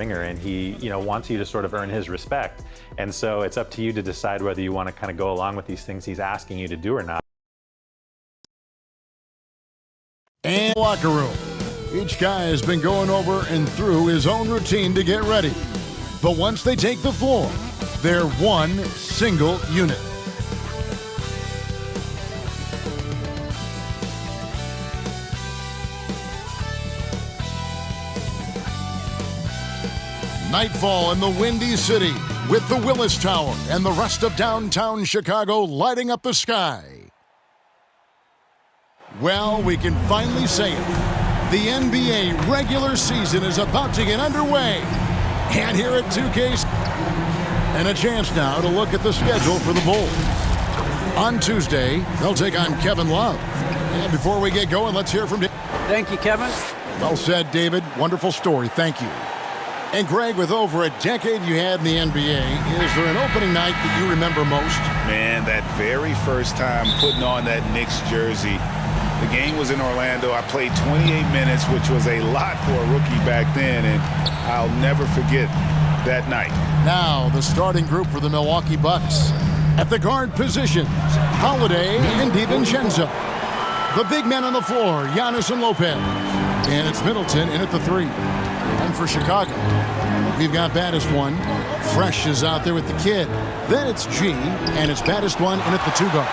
ringer, and he, wants you to sort of earn his respect. And so it's up to you to decide whether you want to kind of go along with these things he's asking you to do or not. And locker room. Each guy has been going over and through his own routine to get ready. But once they take the floor, they're one single unit. Nightfall in the Windy City with the Willis Tower and the rest of downtown Chicago lighting up the sky. Well, we can finally say it. The NBA regular season is about to get underway. And here at 2K, and a chance now to look at the schedule for the Bulls. On Tuesday, they'll take on Kevin Love. And before we get going, let's hear from David. Thank you, Kevin. Well said, David. Wonderful story. Thank you. And Greg, with over a decade you had in the NBA, is there an opening night that you remember most? Man, that very first time putting on that Knicks jersey. The game was in Orlando. I played 28 minutes, which was a lot for a rookie back then, and I'll never forget that night. Now, the starting group for the Milwaukee Bucks. At the guard positions, Holiday and DiVincenzo. The big men on the floor, Giannis and Lopez. And it's Middleton in at the 3. And for Chicago, we've got baddest one. Fresh is out there with the kid. Then it's G, and it's baddest one in at the 2 guard.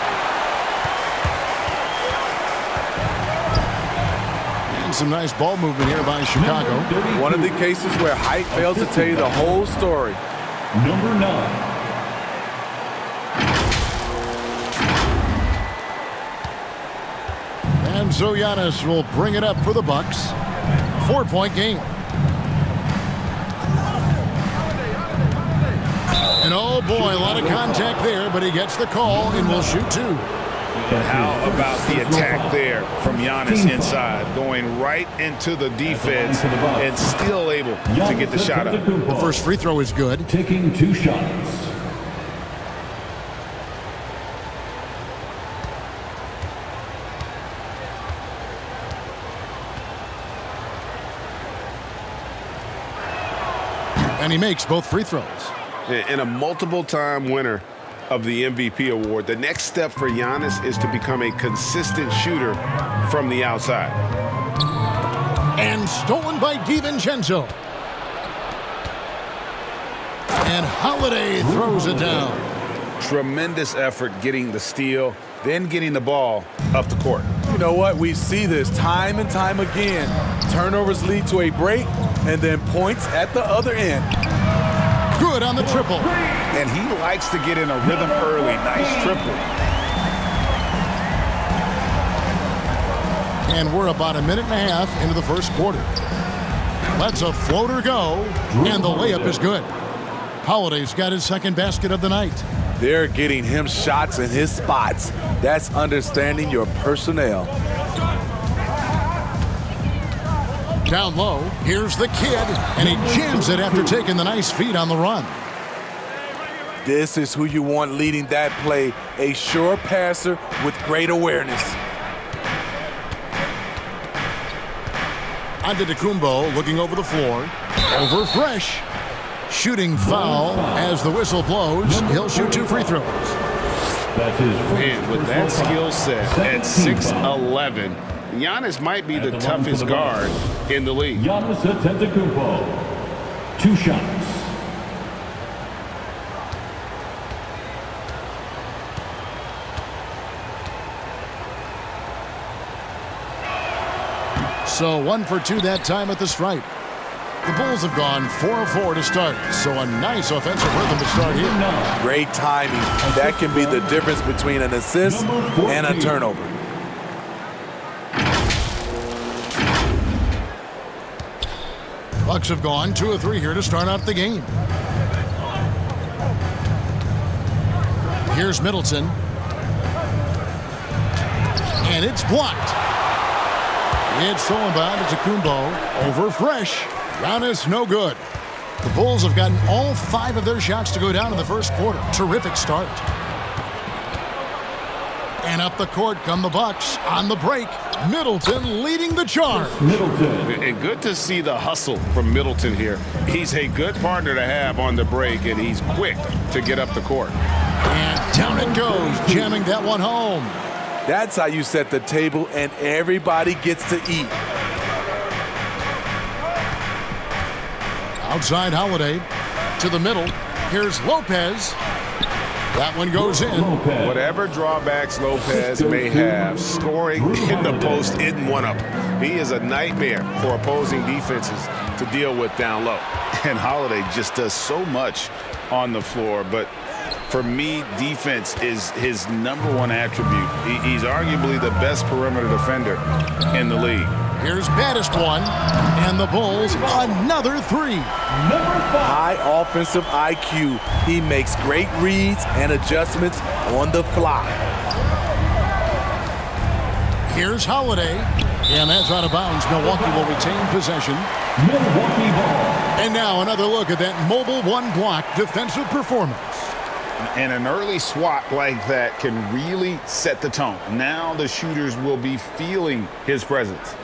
And some nice ball movement here by Chicago. One of the cases where height fails to tell you the whole story. Number 9. And so Giannis will bring it up for the Bucks. 4-point game. And oh boy, a lot of contact there, but he gets the call and will shoot 2. And how about the attack there from Giannis inside, going right into the defense and still able to get the shot up. The first free throw is good. Taking 2 shots. And he makes both free throws. And a multiple-time winner of the MVP award. The next step for Giannis is to become a consistent shooter from the outside. And stolen by DiVincenzo. And Holiday throws it down. Tremendous effort getting the steal, then getting the ball up the court. You know what? We see this time and time again. Turnovers lead to a break, and then points at the other end. Good on the triple. And he likes to get in a rhythm early. Nice triple. And we're about a minute and a half into the first quarter. Lets a floater go, and the layup is good. Holiday's got his second basket of the night. They're getting him shots in his spots. That's understanding your personnel. Down low, here's the kid, and he jams it after taking the nice feed on the run. This is who you want leading that play, a sure passer with great awareness. Antetokounmpo looking over the floor. Over Fresh. Shooting foul as the whistle blows. He'll shoot 2 free throws. Man, with that skill set at 6'11", Giannis might be the toughest guard in the league. Giannis Antetokounmpo. 2 shots. So 1 for 2 that time at the stripe. The Bulls have gone 4 of 4 to start, so a nice offensive rhythm to start here. Great timing. That can be the difference between an assist and a turnover. Bucks have gone 2 of 3 here to start out the game. Here's Middleton. And it's blocked. It's stolen by Antetokounmpo over Fresh. Giannis no good. The Bulls have gotten all 5 of their shots to go down in the first quarter. Terrific start. And up the court come the Bucks on the break. Middleton leading the charge. Middleton. And good to see the hustle from Middleton here. He's a good partner to have on the break, and he's quick to get up the court. And down it goes, jamming that one home. That's how you set the table and everybody gets to eat. Outside Holiday to the middle. Here's Lopez. That one goes in. Whatever drawbacks Lopez may have, scoring in the post isn't one of them. He is a nightmare for opposing defenses to deal with down low. And Holiday just does so much on the floor, but for me, defense is his #1 attribute. He's arguably the best perimeter defender in the league. Here's baddest one, and the Bulls another three. High offensive IQ. He makes great reads and adjustments on the fly. Here's Holiday, and that's out of bounds. Milwaukee will retain possession. Milwaukee ball. And now another look at that mobile one-block defensive performance. And an early swat like that can really set the tone. Now the shooters will be feeling his presence.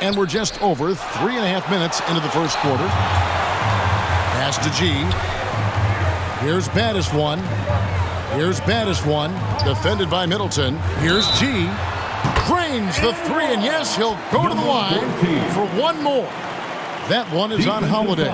And we're just over 3.5 minutes into the first quarter. Pass to G. Here's baddest one. Here's baddest one. Defended by Middleton. Here's G. Drains the three, and yes, he'll go to the line for one more. That one is on Holiday.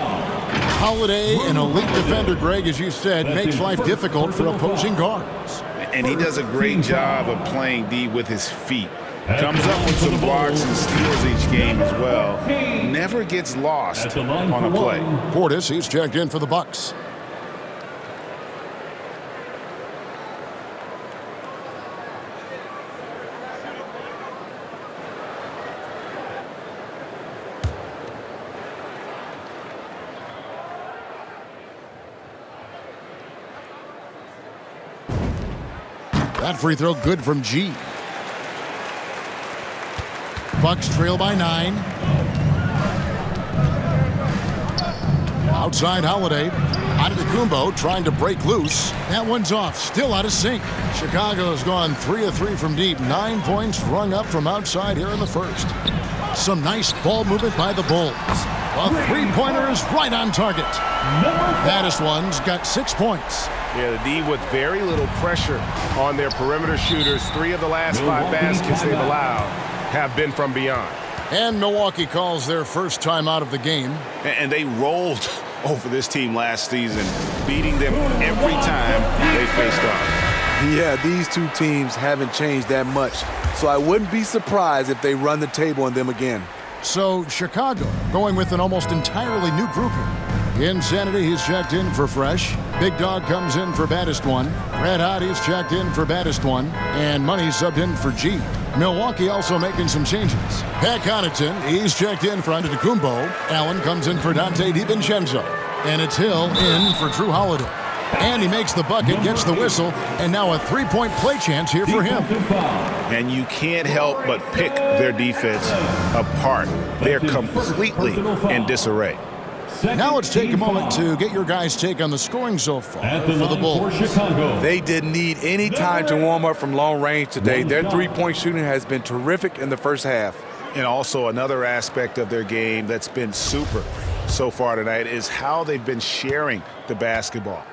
Holiday, an elite defender, Greg, as you said, makes life difficult for opposing guards. And he does a great job of playing D with his feet. Comes up with some blocks and steals each game as well. Never gets lost on a play. Portis, he's checked in for the Bucks. That free throw good from G. Bucks trail by 9. Outside Holiday. Antetokounmpo trying to break loose. That one's off. Still out of sync. Chicago's gone 3 of 3 from deep. 9 points rung up from outside here in the first. Some nice ball movement by the Bulls. A three-pointer is right on target. Baddest one's got 6 points. Yeah, the D with very little pressure on their perimeter shooters. 3 of the last 5 baskets they've allowed have been from beyond. And Milwaukee calls their first time out of the game. And they rolled over this team last season, beating them every time they faced off. Yeah, these two teams haven't changed that much, so I wouldn't be surprised if they run the table on them again. So Chicago going with an almost entirely new grouping. Insanity, he's checked in for Fresh. Big Dog comes in for baddest one. Red Hot, he's checked in for baddest one. And Money subbed in for G. Milwaukee also making some changes. Pat Connaughton, he's checked in for Antetokounmpo. Allen comes in for Dante DiVincenzo. And it's Hill in for Drew Holiday. And he makes the bucket, gets the whistle, and now a three-point play chance here for him. And you can't help but pick their defense apart. They're completely in disarray. Now let's take a moment to get your guys' take on the scoring so far for the Bulls. They didn't need any time to warm up from long range today. Their three-point shooting has been terrific in the first half. And also another aspect of their game that's been super so far tonight is how they've been sharing the basketball.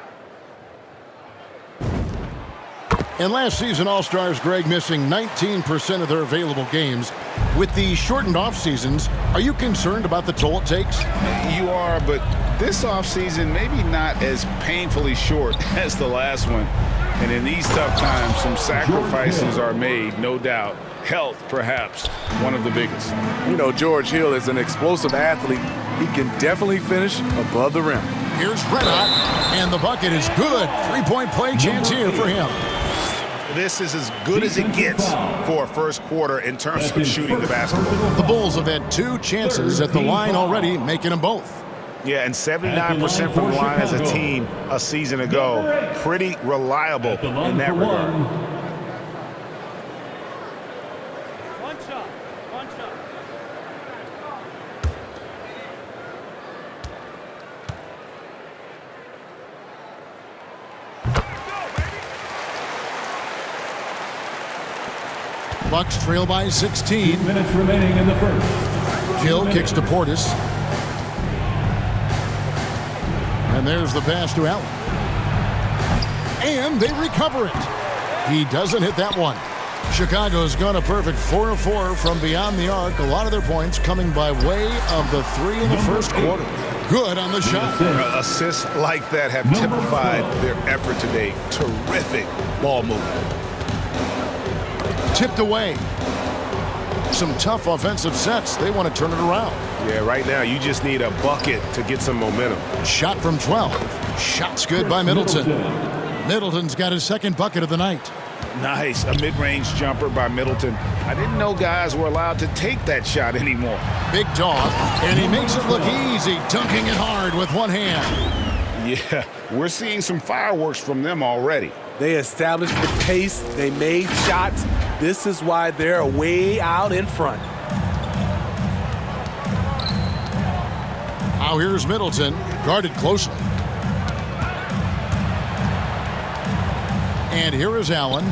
And last season, All-Stars, Greg, missing 19% of their available games. With the shortened off seasons, are you concerned about the toll it takes? You are, but this offseason maybe not as painfully short as the last one. And in these tough times, some sacrifices are made, no doubt. Health, perhaps, one of the biggest. You know, George Hill is an explosive athlete. He can definitely finish above the rim. Here's Red Hot, and the bucket is good. Three-point play chance here for him. This is as good as it gets for a first quarter in terms of shooting the basketball. The Bulls have had 2 chances at the line already, making them both. Yeah, and 79% from the line as a team a season ago. Pretty reliable in that regard. Bucks trail by 16. 2 minutes remaining in the first. Hill kicks to Portis. And there's the pass to Allen. And they recover it. He doesn't hit that one. Chicago's gone a perfect 4 of 4 from beyond the arc. A lot of their points coming by way of the 3 in the first quarter. Good on the shot. Assists like that have typified their effort today. Terrific ball movement. Tipped away. Some tough offensive sets. They want to turn it around. Yeah, right now you just need a bucket to get some momentum. Shot from 12. Shot's good by Middleton. Middleton's got his second bucket of the night. Nice, a mid-range jumper by Middleton. I didn't know guys were allowed to take that shot anymore. Big dog, and he makes it look easy, dunking it hard with one hand. Yeah, we're seeing some fireworks from them already. They established the pace. They made shots. This is why they're way out in front. Now here's Middleton, guarded closely. And here is Allen.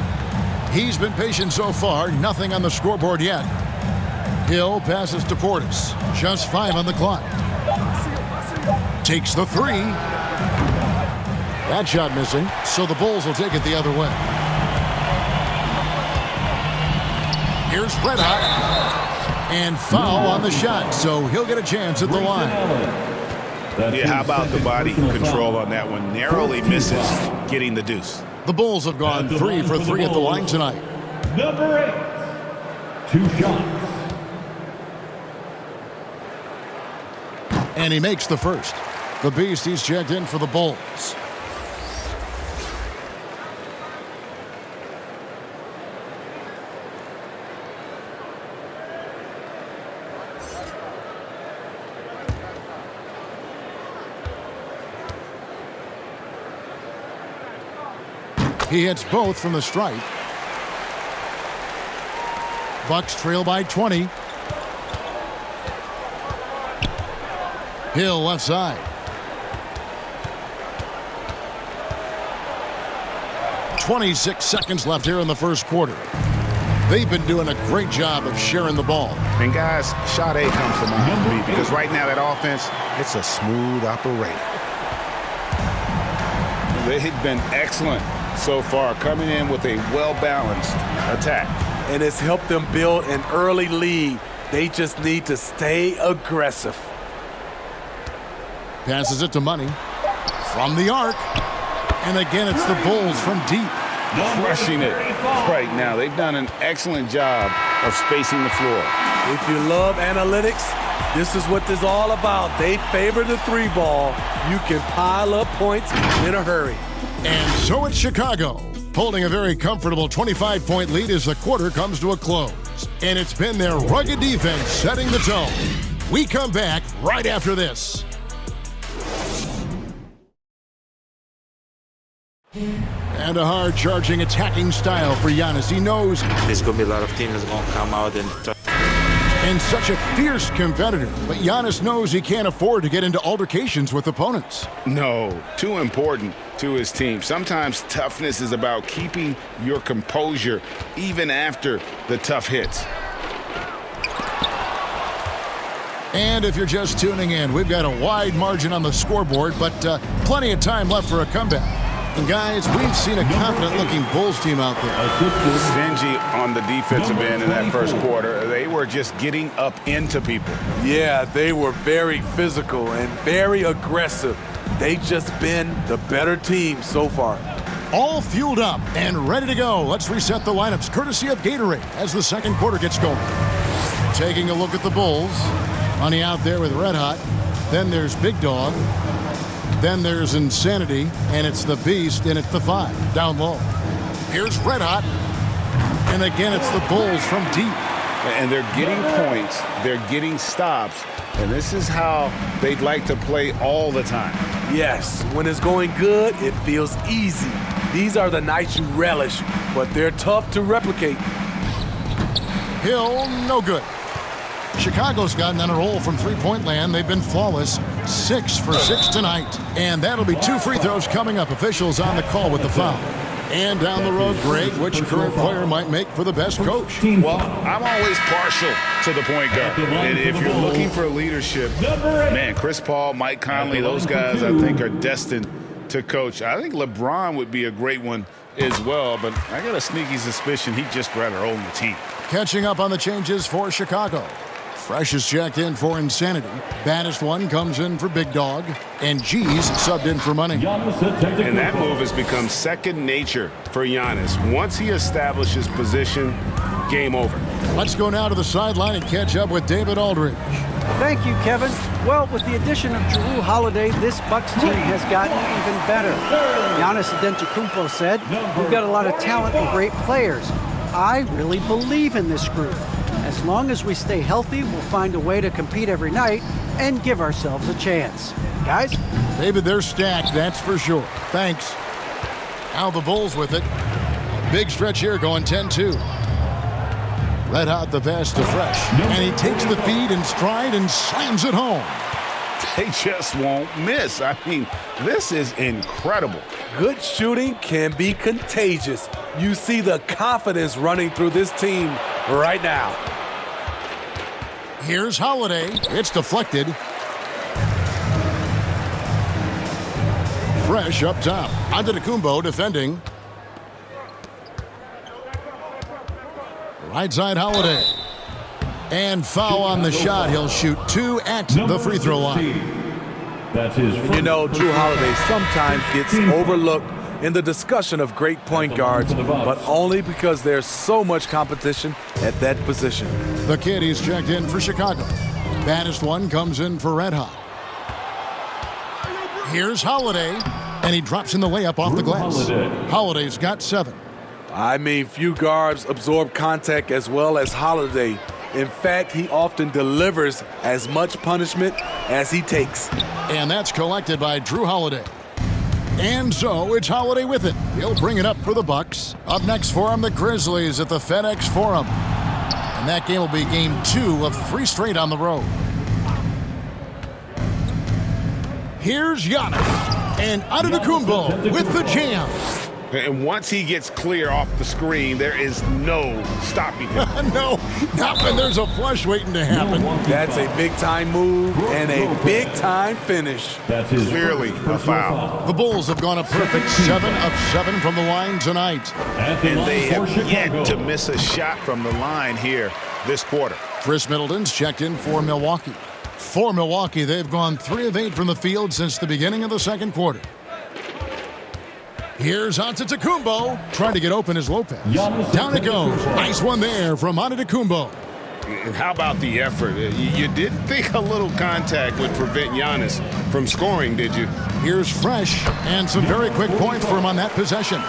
He's been patient so far. Nothing on the scoreboard yet. Hill passes to Portis. Just 5 on the clock. Takes the 3. That shot missing, so the Bulls will take it the other way. Here's Red Hot. And foul on the shot, so he'll get a chance at the line. Yeah, how about the body control on that one? Narrowly misses getting the deuce. The Bulls have gone 3 for 3 at the line tonight. Number 8. 2 shots. And he makes the first. The Beast, he's checked in for the Bulls. He hits both from the stripe. Bucks trail by 20. Hill left side. 26 seconds left here in the first quarter. They've been doing a great job of sharing the ball. And guys, shot A comes to mind for me because right now that offense, it's a smooth operation. They've been excellent so far, coming in with a well-balanced attack. And it's helped them build an early lead. They just need to stay aggressive. Passes it to Money. From the arc. And again, it's the Bulls from deep. Crushing it right now. They've done an excellent job of spacing the floor. If you love analytics, this is what this is all about. They favor the 3 ball. You can pile up points in a hurry. And so it's Chicago, holding a very comfortable 25-point lead as the quarter comes to a close. And it's been their rugged defense setting the tone. We come back right after this. And a hard-charging, attacking style for Giannis. He knows there's going to be a lot of teams that's going to come out and try. And such a fierce competitor. But Giannis knows he can't afford to get into altercations with opponents. No, too important to his team. Sometimes toughness is about keeping your composure even after the tough hits. And if you're just tuning in, we've got a wide margin on the scoreboard, but plenty of time left for a comeback. And guys, we've seen a confident-looking Bulls team out there. Stingy on the defensive end in that first quarter. They were just getting up into people. Yeah, they were very physical and very aggressive. They've just been the better team so far. All fueled up and ready to go. Let's reset the lineups courtesy of Gatorade as the second quarter gets going. Taking a look at the Bulls. Money out there with Red Hot. Then there's Big Dog. Then there's Insanity, and it's the Beast, and it's the 5 down low. Here's Red Hot, and again it's the Bulls from deep. And they're getting points, they're getting stops, and this is how they'd like to play all the time. Yes, when it's going good, it feels easy. These are the nights you relish, but they're tough to replicate. Hill, no good. Chicago's gotten on a roll from three-point land. They've been flawless, 6 for 6 tonight. And that'll be 2 free throws coming up. Officials on the call with the foul. And down the road, Greg, which current player might make for the best coach? Well, I'm always partial to the point guard. And if you're looking for leadership, man, Chris Paul, Mike Conley, those guys I think are destined to coach. I think LeBron would be a great one as well, but I got a sneaky suspicion he'd just rather own the team. Catching up on the changes for Chicago. Fresh is checked in for Insanity. Baddest one comes in for Big Dog. And G's subbed in for Money. And that move has become second nature for Giannis. Once he establishes position, game over. Let's go now to the sideline and catch up with David Aldridge. Thank you, Kevin. Well, with the addition of Jrue Holiday, this Bucks team has gotten even better. Giannis Antetokounmpo said, "We've got a lot of talent and great players. I really believe in this group. As long as we stay healthy, we'll find a way to compete every night and give ourselves a chance." Guys? David, they're stacked, that's for sure. Thanks. Now the Bulls with it. A big stretch here going 10-2. Red hot the pass to Fresh. And he takes the feed in stride and slams it home. They just won't miss. I mean, this is incredible. Good shooting can be contagious. You see the confidence running through this team right now. Here's Holiday. It's deflected. Fresh up top. Antetokounmpo defending. Right side Holiday. And foul on the shot. He'll shoot 2 at the free throw line. That's his first. You know, Jrue Holiday sometimes gets overlooked in the discussion of great point guards, but only because there's so much competition at that position. The kid is checked in for Chicago. Baddest one comes in for Red Hot. Here's Holiday, and he drops in the layup off the glass. Holiday's got 7. I mean, few guards absorb contact as well as Holiday. In fact, he often delivers as much punishment as he takes. And that's collected by Jrue Holiday. And so it's Holiday with it. He'll bring it up for the Bucks. Up next for him, the Grizzlies at the FedEx Forum. And that game will be game 2 of 3 straight on the road. Here's Giannis. And Antetokounmpo with the jam. And once he gets clear off the screen, there is no stopping him. No, not when there's a flush waiting to happen. That's a big-time move and a big-time finish. That's his Clearly a foul. The Bulls have gone a perfect 7 of 7 from the line tonight. And they have yet to miss a shot from the line here this quarter. Chris Middleton's checked in for Milwaukee. For Milwaukee, they've gone 3 of 8 from the field since the beginning of the second quarter. Here's Antetokounmpo, trying to get open as Lopez. Down it goes. Nice one there from Antetokounmpo. And how about the effort? You didn't think a little contact would prevent Giannis from scoring, did you? Here's Fresh, and some very quick points for him on that possession.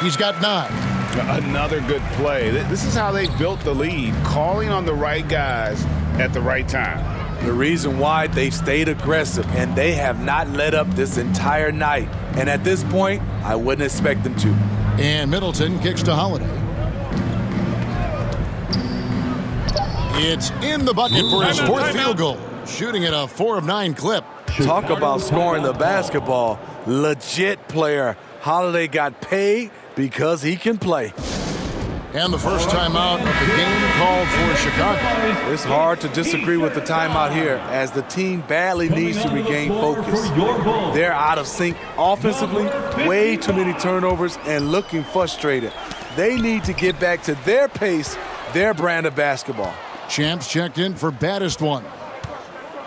He's got 9. Another good play. This is how they built the lead, calling on the right guys at the right time. The reason why they stayed aggressive, and they have not let up this entire night. And at this point, I wouldn't expect them to. And Middleton kicks to Holiday. It's in the bucket for his 4th field goal. Shooting at a 4 of 9 clip. Talk about scoring the basketball. Legit player. Holiday got paid because he can play. And the first timeout of the game called for Chicago. It's hard to disagree with the timeout here as the team badly needs to regain focus. They're out of sync offensively, way too many turnovers, and looking frustrated. They need to get back to their pace, their brand of basketball. Champs checked in for baddest one.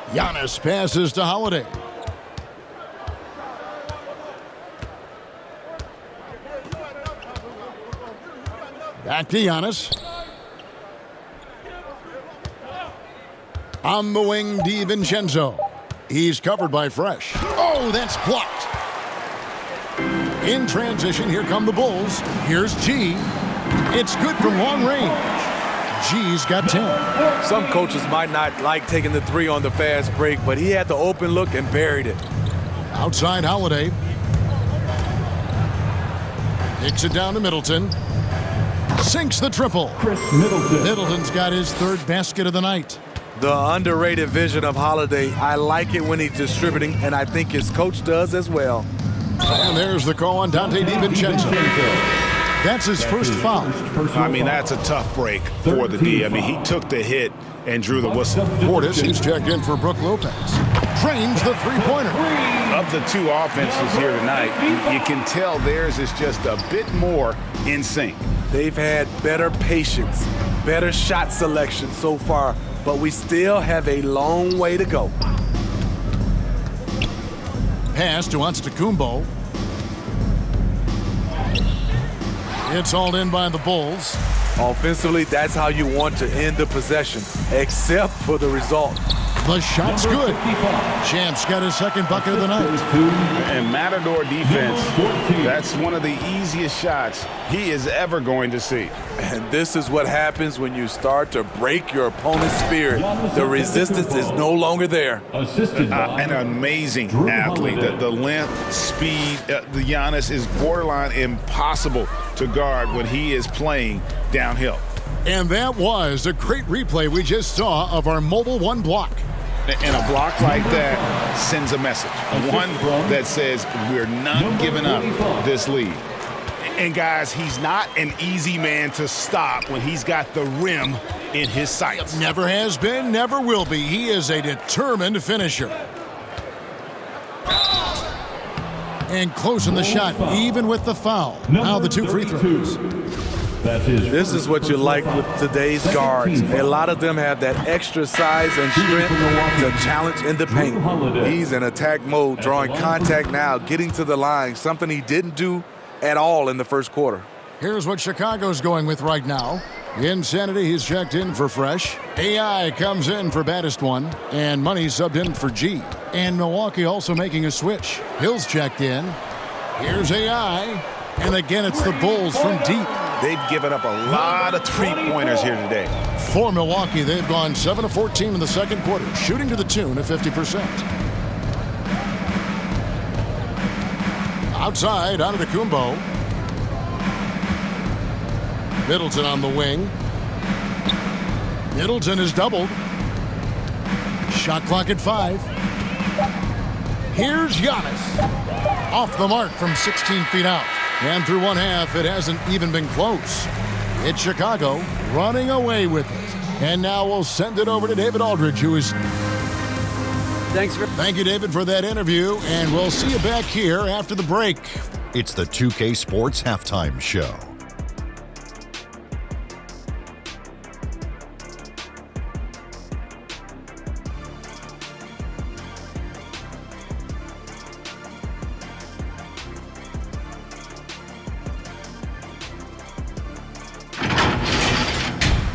Giannis passes to Holiday. Back to Giannis. On the wing, DiVincenzo. He's covered by Fresh. Oh, that's blocked. In transition, here come the Bulls. Here's G. It's good from long range. G's got 10. Some coaches might not like taking the 3 on the fast break, but he had the open look and buried it. Outside Holiday. Kicks it down to Middleton. Sinks the triple. Chris Middleton. Middleton's got his 3rd basket of the night. The underrated vision of Holiday. I like it when he's distributing, and I think his coach does as well. And there's the call on Dante DiVincenzo. That's his first foul. I mean, that's a tough break for the D. I mean, he took the hit and drew the whistle. Portis, he's checked in for Brook Lopez. Trains the three-pointer. Of the two offenses here tonight, you can tell theirs is just a bit more in sync. They've had better patience, better shot selection so far, but we still have a long way to go. Pass to Antetokounmpo. It's hauled in by the Bulls. Offensively, that's how you want to end the possession, except for the result. The shot's good. Champ's got his second bucket of the night. And Matador defense, that's one of the easiest shots he is ever going to see. And this is what happens when you start to break your opponent's spirit. The resistance is no longer there. An amazing athlete. The length, speed, the Giannis is borderline impossible to guard when he is playing downhill. And that was a great replay we just saw of our Mobile One block. And a block like that sends a message. One that says we're not giving up this lead. And guys, he's not an easy man to stop when he's got the rim in his sights. Never has been, never will be. He is a determined finisher. And closing the shot, even with the foul. Now the two free throws. This is what you like with today's guards. A lot of them have that extra size and strength to challenge in the paint. He's in attack mode, drawing contact now, getting to the line, something he didn't do at all in the first quarter. Here's what Chicago's going with right now. Insanity, he's checked in for Fresh. AI comes in for baddest one. And Money subbed in for G. And Milwaukee also making a switch. Hill's checked in. Here's AI. And again, it's the Bulls from deep. They've given up a lot of three-pointers here today. For Milwaukee, they've gone 7 of 14 in the second quarter, shooting to the tune of 50%. Outside, Antetokounmpo. Middleton on the wing. Middleton is doubled. Shot clock at 5. Here's Giannis. Off the mark from 16 feet out. And through one half, it hasn't even been close. It's Chicago running away with it. And now we'll send it over to David Aldridge, who is... Thank you, David, for that interview. And we'll see you back here after the break. It's the 2K Sports Halftime Show.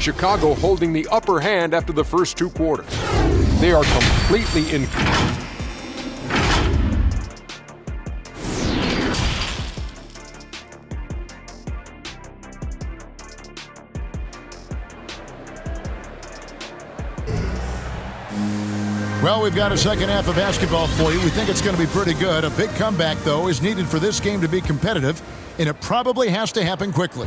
Chicago holding the upper hand after the first two quarters. They are completely in. Well, we've got a second half of basketball for you. We think it's going to be pretty good. A big comeback, though, is needed for this game to be competitive, and it probably has to happen quickly.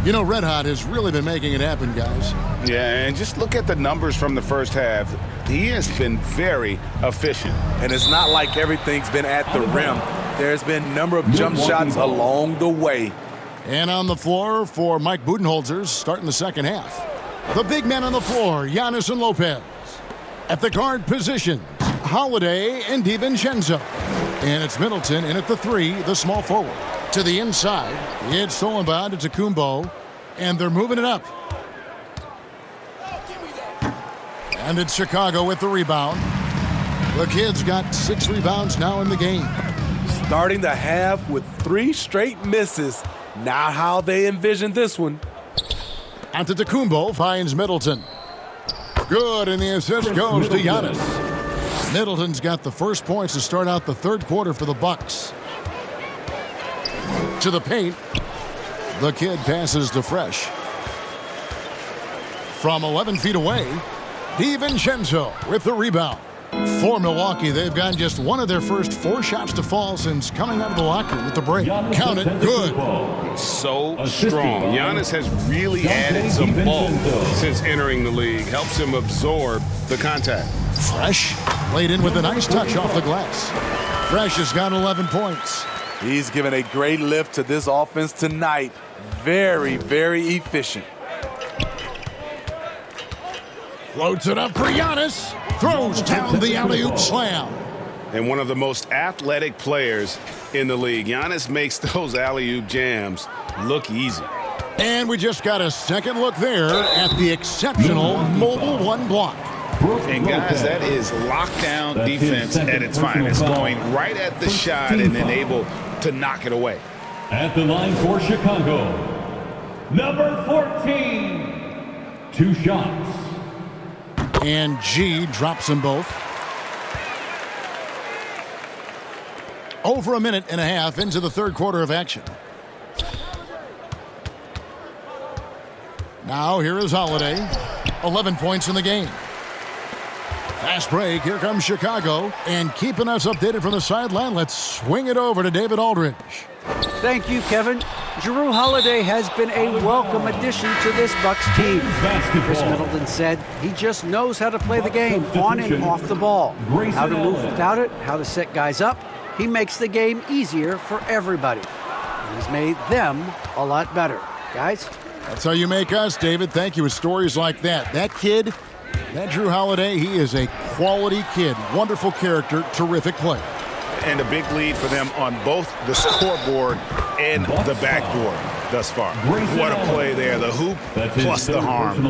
You know, Red Hot has really been making it happen, guys. Yeah, and just look at the numbers from the first half. He has been very efficient. And it's not like everything's been at the rim. There's been a number of jump shots along the way. And on the floor for Mike Budenholzer, starting the second half. The big men on the floor, Giannis and Lopez. At the guard positions, Holiday and DiVincenzo. And it's Middleton in at the 3, the small forward. To the inside, it's stolen by Antetokounmpo, and they're moving it up. And it's Chicago with the rebound. The Kid's got 6 rebounds now in the game. Starting the half with 3 straight misses. Not how they envisioned this one. Antetokounmpo finds Middleton. Good, and the assist goes to Giannis. Middleton's got the first points to start out the third quarter for the Bucks. To the paint. The Kid passes to Fresh. From 11 feet away, DiVincenzo with the rebound. For Milwaukee, they've gotten just one of their first 4 shots to fall since coming out of the locker room with the break. Count it, good. So strong. Giannis has really added some bulk since entering the league. Helps him absorb the contact. Fresh played in with a nice touch off the glass. Fresh has got 11 points. He's given a great lift to this offense tonight. Very, very efficient. Floats it up for Giannis. Throws down the alley-oop slam. And one of the most athletic players in the league. Giannis makes those alley-oop jams look easy. And we just got a second look there at the exceptional Mobile One block. And guys, that is lockdown defense at its finest. Going right at the shot and then able to knock it away. At the line for Chicago, number 14, 2 shots. And G drops them both. Over a minute and a half into the third quarter of action. Now here is Holiday. 11 points in the game. Fast break. Here comes Chicago. And keeping us updated from the sideline, let's swing it over to David Aldridge. Thank you, Kevin. Jrue Holiday has been a welcome addition to this Bucks team. Chris Middleton said he just knows how to play the game on and off the ball. How to move without it, how to set guys up. He makes the game easier for everybody. And he's made them a lot better. Guys? That's how you make us, David. Thank you. With stories like that. That kid, that Jrue Holiday, he is a quality kid. Wonderful character, terrific player. And a big lead for them on both the scoreboard and the backboard thus far. What a play there. The hoop plus the harm.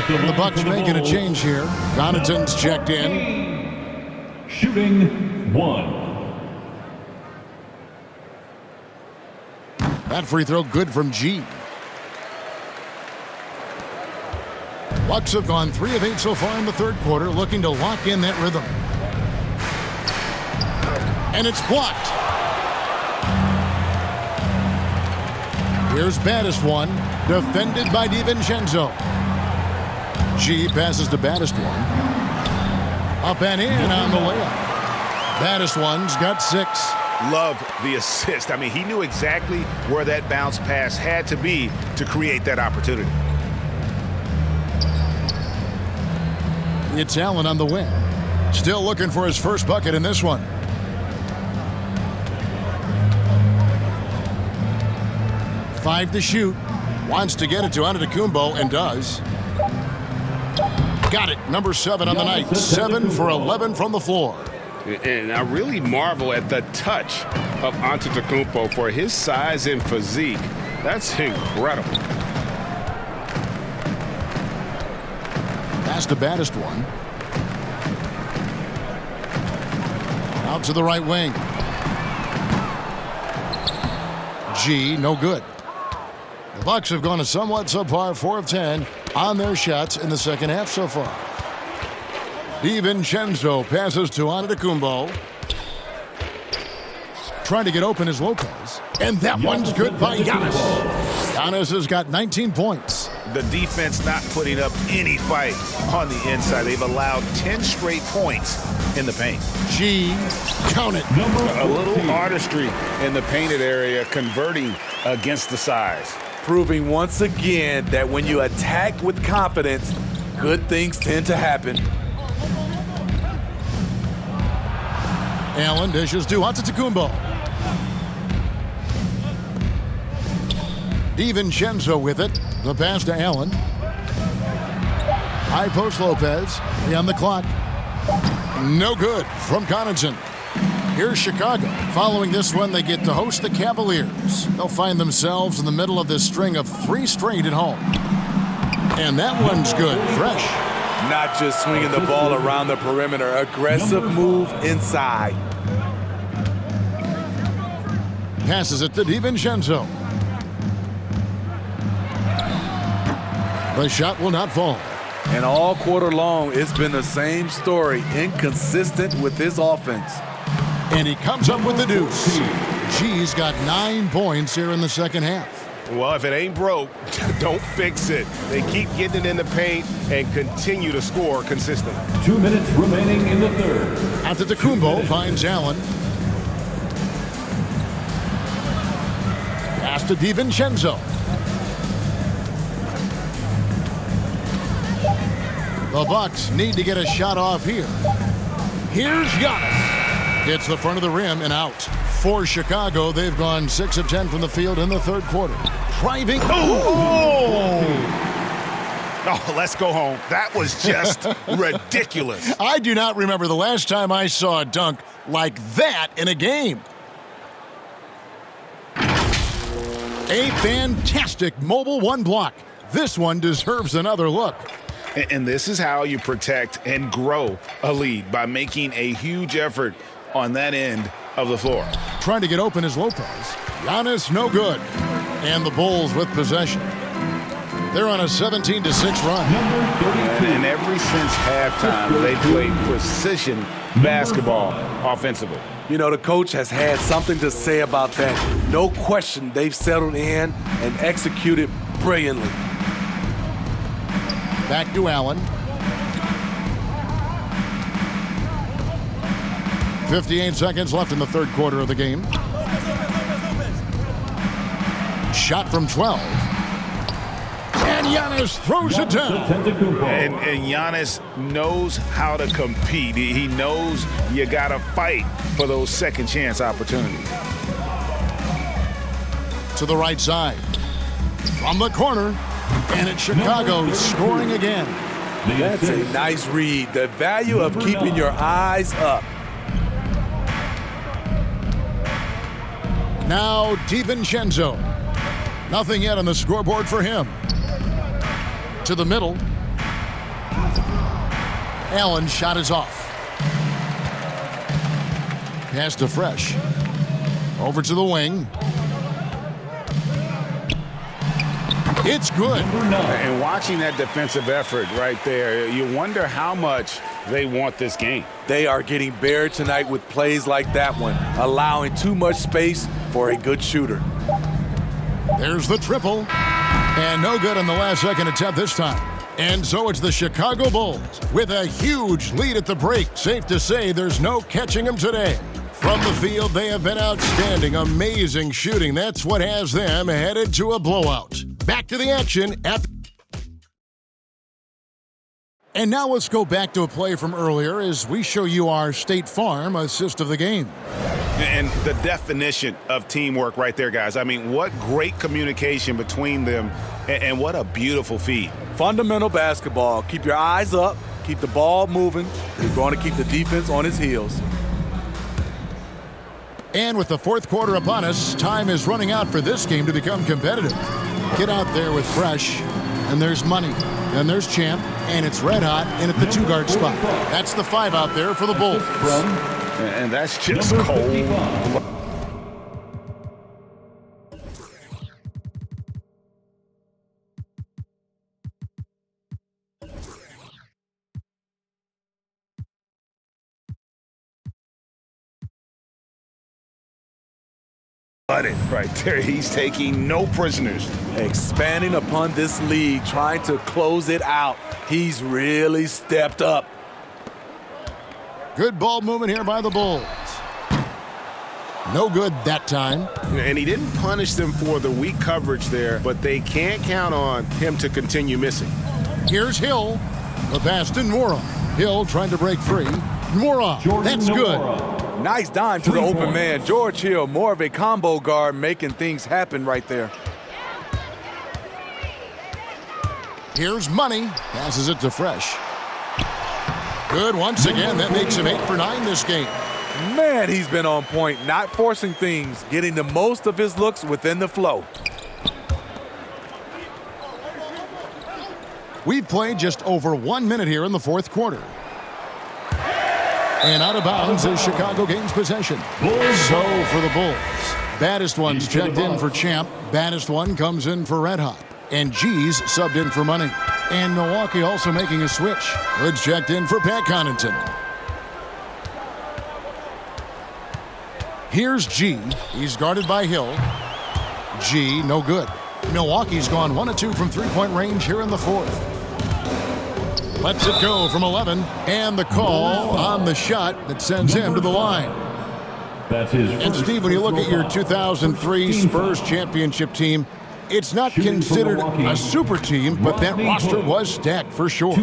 And the Bucks making a change here. Connaughton's checked in. Shooting 1. That free throw good from G. Bucks have gone 3 of 8 so far in the third quarter, looking to lock in that rhythm. And it's blocked. Here's baddest one, defended by DiVincenzo. G passes to baddest one. Up and in on the layup. Baddest one's got 6. Love the assist. I mean, he knew exactly where that bounce pass had to be to create that opportunity. It's Allen on the wing. Still looking for his first bucket in this one. Five to shoot. Wants to get it to Antetokounmpo and does. Got it. Number 7 on the night. 7 for 11 from the floor. And I really marvel at the touch of Antetokounmpo for his size and physique. That's incredible. Pass the baddest one. Out to the right wing. G, no good. The Bucks have gone a somewhat subpar 4 of 10 on their shots in the second half so far. DiVincenzo passes to Antetokounmpo. Trying to get open is Lopez. And that one's good by Giannis. Giannis has got 19 points. The defense not putting up any fight on the inside. They've allowed 10 straight points in the paint. G, count it. A little artistry in the painted area, converting against the size. Proving once again that when you attack with confidence, good things tend to happen. Allen dishes to Antetokounmpo. DiVincenzo with it. The pass to Allen. High post Lopez. On the clock. No good from Connaughton. Here's Chicago. Following this one, they get to host the Cavaliers. They'll find themselves in the middle of this string of 3 straight at home. And that one's good. Fresh. Not just swinging the ball around the perimeter. Aggressive move inside. Passes it to DiVincenzo. The shot will not fall. And all quarter long, it's been the same story. Inconsistent with his offense. And he comes up with the deuce. G's got 9 points here in the second half. Well, if it ain't broke, don't fix it. They keep getting it in the paint and continue to score consistently. 2 minutes remaining in the third. Antetokounmpo finds Allen. Pass to DiVincenzo. The Bucks need to get a shot off here. Here's Giannis. Hits the front of the rim and out. For Chicago, they've gone 6 of 10 from the field in the third quarter. Driving. Oh! Oh, let's go home. That was just ridiculous. I do not remember the last time I saw a dunk like that in a game. A fantastic mobile one block. This one deserves another look. And this is how you protect and grow a lead, by making a huge effort on that end of the floor. Trying to get open is Lopez. Giannis, no good. And the Bulls with possession. They're on a 17-6 run. And ever since halftime, they played precision basketball offensively. You know, the coach has had something to say about that. No question, they've settled in and executed brilliantly. Back to Allen. 58 seconds left in the third quarter of the game. Shot from 12. And Giannis throws it down. And Giannis knows how to compete. He knows you got to fight for those second chance opportunities. To the right side. From the corner. And it's Chicago scoring again. That's a nice read. The value of keeping your eyes up. Now DiVincenzo. Nothing yet on the scoreboard for him. To the middle. Allen's shot is off. Pass to Fresh. Over to the wing. It's good. And watching that defensive effort right there, you wonder how much they want this game. They are getting buried tonight with plays like that one, allowing too much space for a good shooter. There's the triple. And no good on the last second attempt this time. And so it's the Chicago Bulls with a huge lead at the break. Safe to say there's no catching them today. From the field, they have been outstanding. Amazing shooting. That's what has them headed to a blowout. Back to the action at And now let's go back to a play from earlier as we show you our State Farm assist of the game. And the definition of teamwork right there, guys. I mean, what great communication between them, and what a beautiful feed. Fundamental basketball. Keep your eyes up. Keep the ball moving. You're going to keep the defense on its heels. And with the fourth quarter upon us, time is running out for this game to become competitive. Get out there with Fresh, and there's Money, and there's Champ, and it's red hot, and at the two-guard spot. That's the 5 out there for the Bulls. And that's just cold. Right there, he's taking no prisoners. Expanding upon this lead, trying to close it out. He's really stepped up. Good ball movement here by the Bulls. No good that time. And he didn't punish them for the weak coverage there, but they can't count on him to continue missing. Here's Hill. The pass to Nora. Hill trying to break free. Nora, that's good. Nice dime to the open man. George Hill, more of a combo guard, making things happen right there. Here's Money. Passes it to Fresh. Good once again. That makes him 8 for 9 this game. Man, he's been on point, not forcing things, getting the most of his looks within the flow. We've played just over 1 minute here in the fourth quarter. And out of bounds is Chicago gains possession. So for the Bulls, baddest one's checked in for Champ. Baddest one comes in for Red Hot. And G's subbed in for Money. And Milwaukee also making a switch. Hood's checked in for Pat Connaughton. Here's G. He's guarded by Hill. G, no good. Milwaukee's gone 1 of 2 from three-point range here in the fourth. Lets it go from 11, and the call on the shot that sends him to the line. That's his and Steve, when you look at your 2003 Spurs championship team, It's not considered a super team, but that roster was stacked for sure.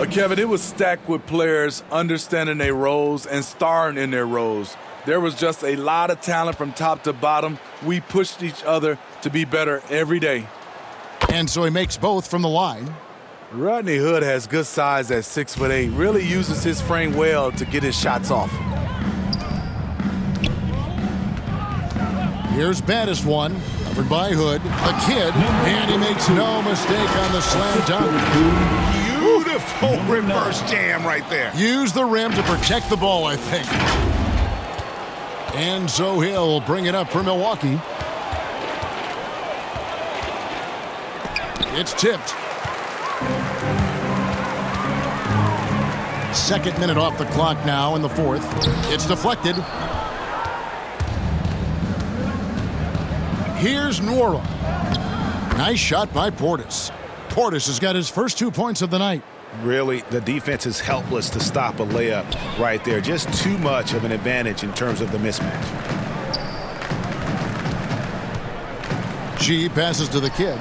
Kevin, it was stacked with players understanding their roles and starring in their roles. There was just a lot of talent from top to bottom. We pushed each other to be better every day. And so he makes both from the line. Rodney Hood has good size at 6'8", really uses his frame well to get his shots off. Here's baddest one, covered by Hood, the kid, and he makes no mistake on the slam dunk. Beautiful reverse jam right there. Use the rim to protect the ball, I think. And so he'll bring it up for Milwaukee. It's tipped. Second minute off the clock now in the fourth. It's deflected. Here's Nwora. Nice shot by Portis. Portis has got his first 2 points of the night. Really, the defense is helpless to stop a layup right there. Just too much of an advantage in terms of the mismatch. G passes to the kid.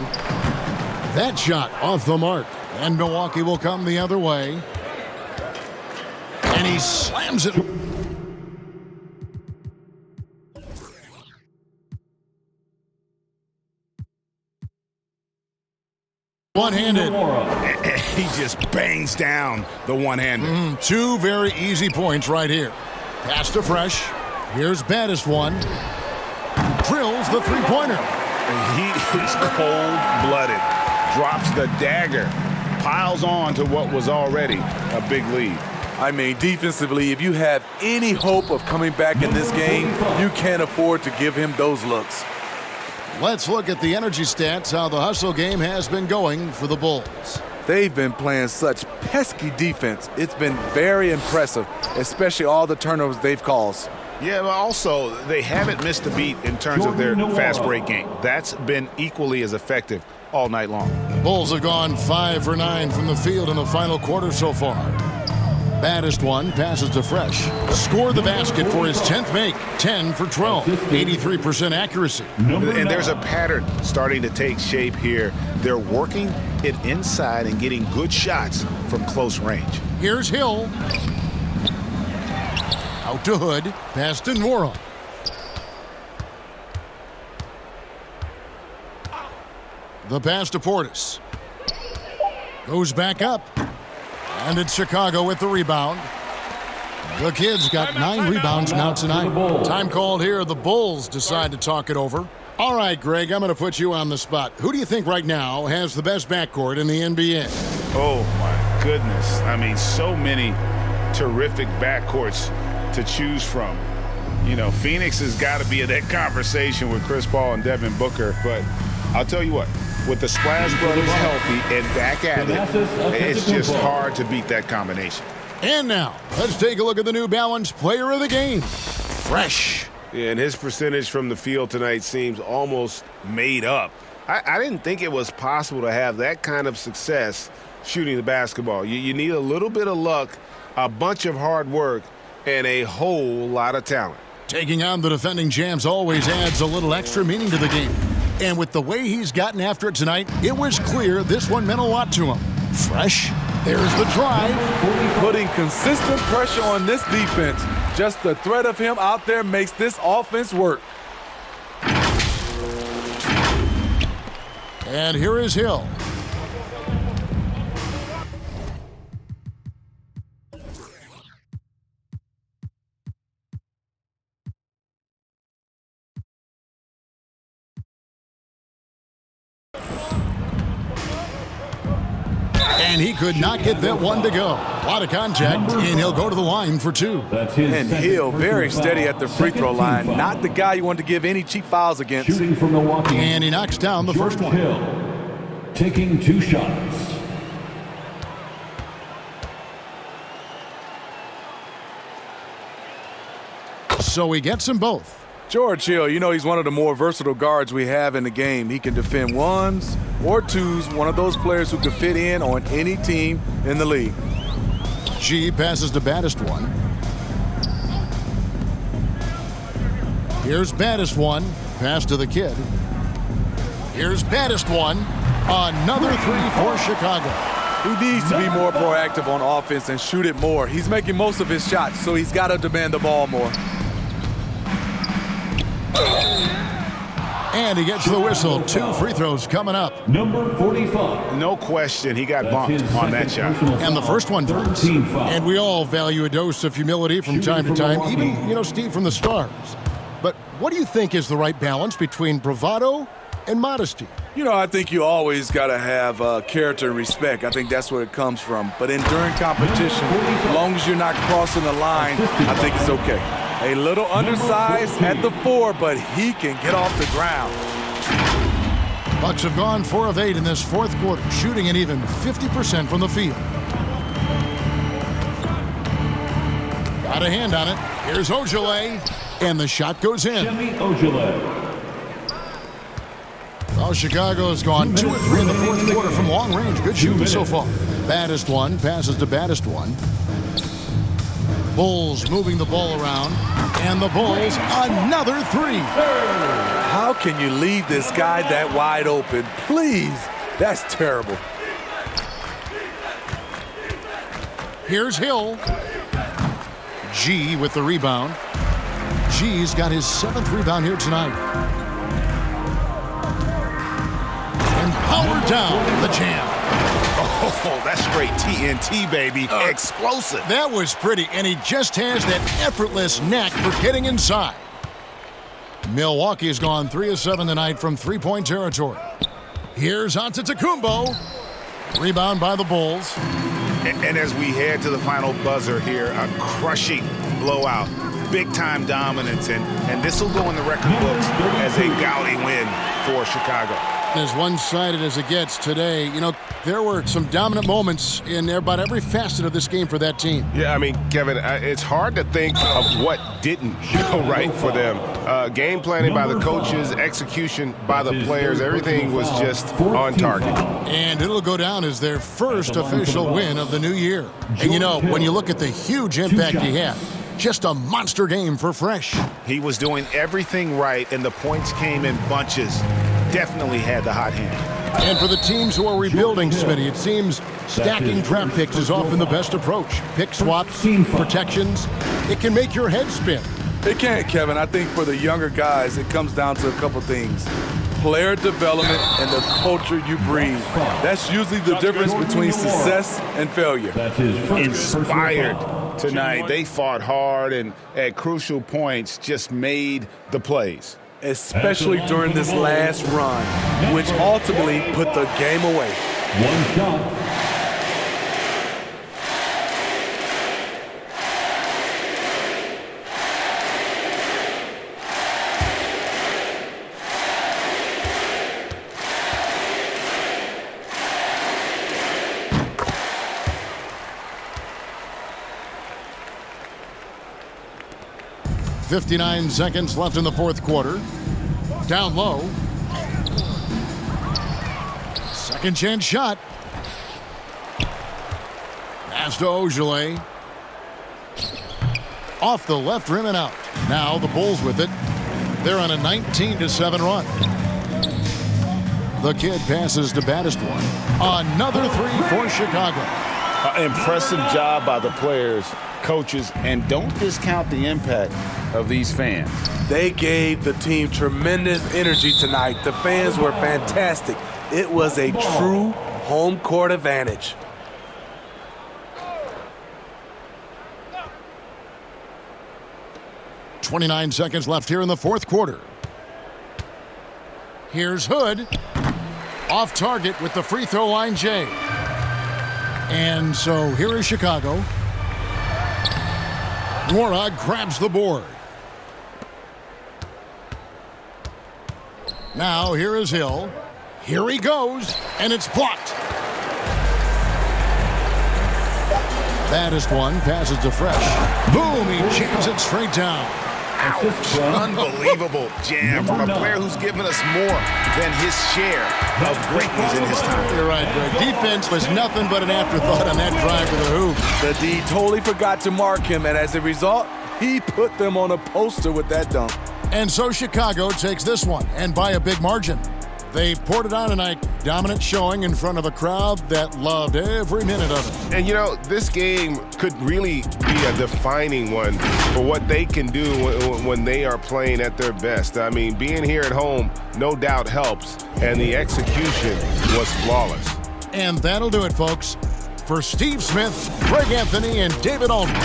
That shot off the mark. And Milwaukee will come the other way. And he slams it. One-handed. He just bangs down the one-hander. Two very easy points right here. Pass to Fresh. Here's baddest one. Drills the three-pointer. He is cold-blooded. Drops the dagger. Piles on to what was already a big lead. I mean, defensively, if you have any hope of coming back in this game, you can't afford to give him those looks. Let's look at the energy stats, how the hustle game has been going for the Bulls. They've been playing such pesky defense. It's been very impressive, especially all the turnovers they've caused. Yeah, but also they haven't missed a beat in terms of their fast break game. That's been equally as effective all night long. Bulls have gone 5 for 9 from the field in the final quarter so far. Baddest one passes to Fresh. Scored the basket for his 10th make. 10 for 12. 83% accuracy. And there's a pattern starting to take shape here. They're working it inside and getting good shots from close range. Here's Hill. Out to Hood. Pass to Nwora. The pass to Portis. Goes back up. And it's Chicago with the rebound. The kid's got 9 rebounds now tonight. Time called here. The Bulls decide to talk it over. All right, Greg, I'm going to put you on the spot. Who do you think right now has the best backcourt in the NBA? Oh, my goodness. I mean, so many terrific backcourts to choose from. You know, Phoenix has got to be in that conversation with Chris Paul and Devin Booker. But I'll tell you what. With the Splash Brothers healthy and back at it, it's just hard to beat that combination. And now, let's take a look at the New Balance Player of the Game. Fresh. Yeah, and his percentage from the field tonight seems almost made up. I didn't think it was possible to have that kind of success shooting the basketball. You need a little bit of luck, a bunch of hard work, and a whole lot of talent. Taking on the defending champs always adds a little extra meaning to the game. And with the way he's gotten after it tonight, it was clear this one meant a lot to him. Fresh. There's the drive. Putting consistent pressure on this defense. Just the threat of him out there makes this offense work. And here is Hill. And he could not get that one to go. A lot of contact, and he'll go to the line for 2. And Hill very steady at the free throw line. Not the guy you want to give any cheap fouls against. Shooting from Milwaukee. And he knocks down the first one. Hill, taking 2 shots. So he gets them both. George Hill, you know, he's one of the more versatile guards we have in the game. He can defend ones or twos, one of those players who can fit in on any team in the league. G passes to baddest one. Here's baddest one. Pass to the kid. Here's baddest one. Another three for Chicago. He needs to be more proactive on offense and shoot it more. He's making most of his shots, so he's got to demand the ball more. And he gets the whistle. 2 free throws coming up. Number 45. No question, he got bumped on that shot. And the first one drops. And we all value a dose of humility from time to time, even, Steve, from the stars. But what do you think is the right balance between bravado and modesty? I think you always got to have character and respect. I think that's where it comes from. But during competition, as long as you're not crossing the line, I think it's okay. A little undersized at the 4, but he can get off the ground. Bucks have gone 4 of 8 in this fourth quarter, shooting an even 50% from the field. Got a hand on it. Here's Ojale, and the shot goes in. Well, Chicago has gone 2 of 3 in the fourth quarter from long range. Good shooting so far. Baddest one passes to baddest one. Bulls moving the ball around, and the Bulls another 3. How can you leave this guy that wide open? Please, that's terrible. Here's Hill. G with the rebound. G's got his 7th rebound here tonight. And powered down the jam. Oh, that's straight TNT, baby. Explosive. That was pretty, and he just has that effortless knack for getting inside. Milwaukee has gone 3 of 7 tonight from three-point territory. Here's Antetokounmpo. Rebound by the Bulls. And as we head to the final buzzer here, a crushing blowout. Big-time dominance, and this will go in the record books as a gaudy win for Chicago. As one-sided as it gets today, there were some dominant moments in about every facet of this game for that team. Yeah, I mean, Kevin, it's hard to think of what didn't go right for them. Game planning by the coaches, execution by the players, everything was just on target. And it'll go down as their first official win of the new year. And when you look at the huge impact he had, just a monster game for Fresh. He was doing everything right, and the points came in bunches. Definitely had the hot hand. And for the teams who are rebuilding, Smitty, it seems stacking draft picks is often the best approach. Pick swaps, protections, it can make your head spin. It can, Kevin. I think for the younger guys, it comes down to a couple things. Player development and the culture you breed. That's usually the difference between success and failure. Inspired tonight. They fought hard and at crucial points just made the plays. Especially during this last run, which ultimately put the game away. One shot. .59 seconds left in the fourth quarter. Down low. Second chance shot. Pass to Ojale. Off the left rim and out. Now the Bulls with it. They're on a 19-7 run. The kid passes to baddest one. Another 3 for Chicago. Impressive job by the players, coaches, and don't discount the impact of these fans. They gave the team tremendous energy tonight. The fans were fantastic. It was a true home court advantage. .29 seconds left here in the fourth quarter. Here's Hood. Off target with the free throw line, Jay. And so here is Chicago. Warnock grabs the board. Now here is Hill. Here he goes, and it's blocked. Baddest one passes to Fresh. Boom, he jams it straight down. Ouch. Unbelievable jam from a player who's given us more than his share of greatness in his time. You're right, Greg. Defense was nothing but an afterthought on that drive to the hoop. The D totally forgot to mark him, and as a result, he put them on a poster with that dunk. And so Chicago takes this one, and by a big margin. They poured it on tonight. Dominant showing in front of a crowd that loved every minute of it. And, you know, this game could really be a defining one for what they can do when they are playing at their best. I mean, being here at home no doubt helps, and the execution was flawless. And that'll do it, folks. For Steve Smith, Greg Anthony, and David Altman,